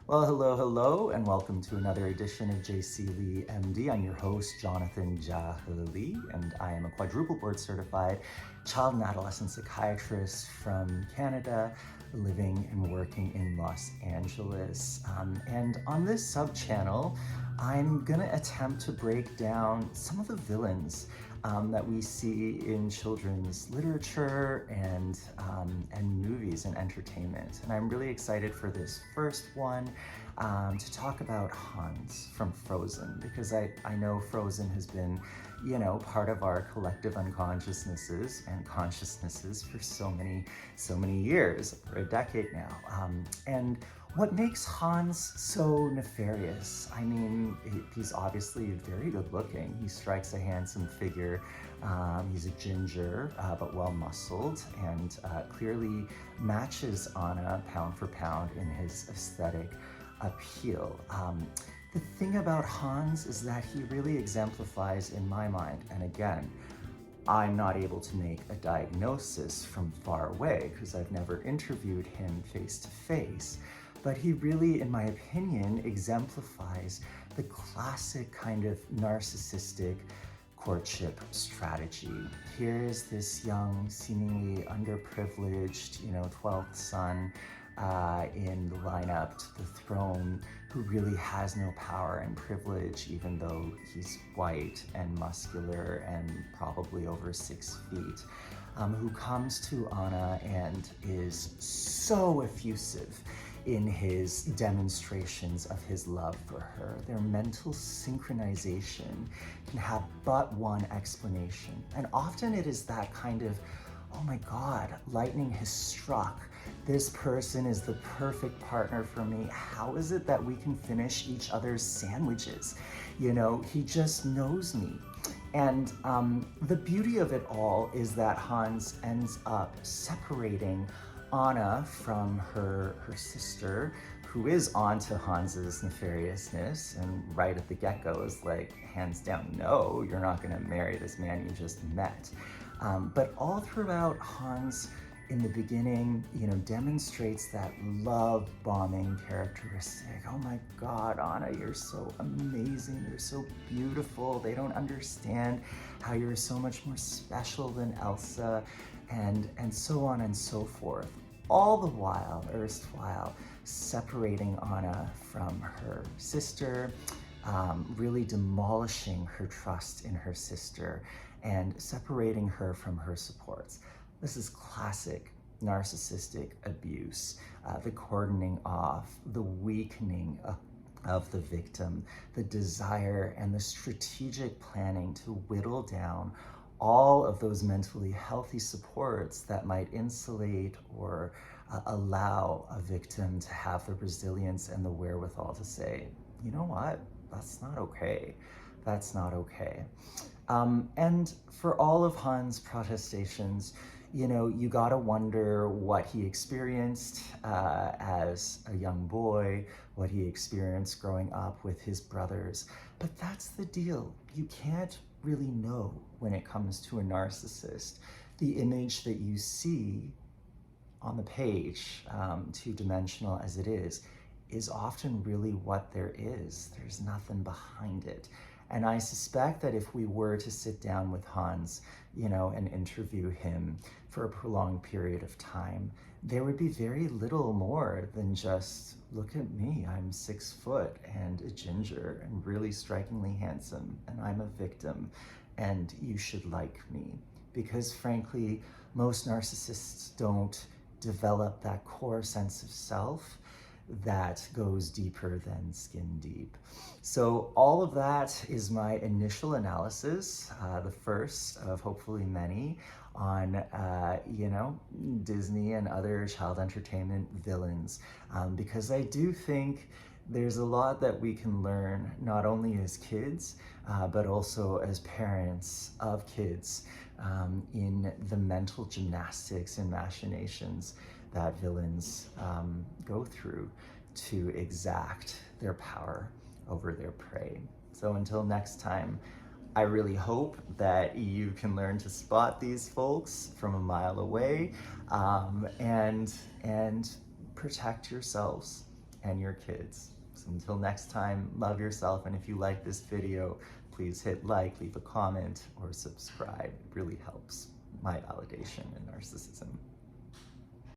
Well, hello, and welcome to another edition of JC Lee MD. I'm your host, Jonathan Jahali, and I am a quadruple board certified child and adolescent psychiatrist from Canada, living and working in Los Angeles. And on this sub-channel, I'm gonna attempt to break down some of the villains that we see in children's literature and movies and entertainment. And I'm really excited for this first one to talk about Hans from Frozen, because I know Frozen has been, part of our collective unconsciousnesses and consciousnesses for so many years, for a decade now. And what makes Hans so nefarious? I mean, he's obviously very good looking. He strikes a handsome figure. He's a ginger, but well muscled, and clearly matches Anna pound for pound in his aesthetic appeal. The thing about Hans is that he really exemplifies in my mind, and again, I'm not able to make a diagnosis from far away because I've never interviewed him face to face, but he really, in my opinion, exemplifies the classic kind of narcissistic courtship strategy. Here is this young, seemingly underprivileged, 12th son in the lineup to the throne, who really has no power and privilege, even though he's white and muscular and probably over 6 feet, who comes to Anna and is so effusive in his demonstrations of his love for her. Their mental synchronization can have but one explanation. And often it is that kind of, oh my God, lightning has struck. This person is the perfect partner for me. How is it that we can finish each other's sandwiches? He just knows me. And the beauty of it all is that Hans ends up separating Anna from her sister, who is onto Hans's nefariousness, and right at the get-go is like, hands down, no, you're not gonna marry this man you just met. But all throughout, Hans, in the beginning, demonstrates that love-bombing characteristic. Oh my God, Anna, you're so amazing, you're so beautiful. They don't understand how you're so much more special than Elsa, and so on and so forth. All the while, erstwhile, separating Anna from her sister, really demolishing her trust in her sister, and separating her from her supports. This is classic narcissistic abuse, the cordoning off, the weakening of the victim, the desire and the strategic planning to whittle down all of those mentally healthy supports that might insulate or allow a victim to have the resilience and the wherewithal to say, you know what, that's not okay. That's not okay. And for all of Hans' protestations, you gotta wonder what he experienced as a young boy, what he experienced growing up with his brothers. But that's the deal. You can't really know when it comes to a narcissist. The image that you see on the page, two-dimensional as it is often really what there is. There's nothing behind it. And I suspect that if we were to sit down with Hans, and interview him for a prolonged period of time, there would be very little more than just, look at me, I'm 6 foot and a ginger and really strikingly handsome, and I'm a victim, and you should like me. Because frankly, most narcissists don't develop that core sense of self that goes deeper than skin deep. So all of that is my initial analysis, the first of hopefully many, on Disney and other child entertainment villains, because I do think there's a lot that we can learn, not only as kids, but also as parents of kids, in the mental gymnastics and machinations that villains go through to exact their power over their prey. So until next time, I really hope that you can learn to spot these folks from a mile away, and protect yourselves and your kids. So until next time, love yourself, and if you like this video, please hit like, leave a comment, or subscribe. It really helps my validation in narcissism.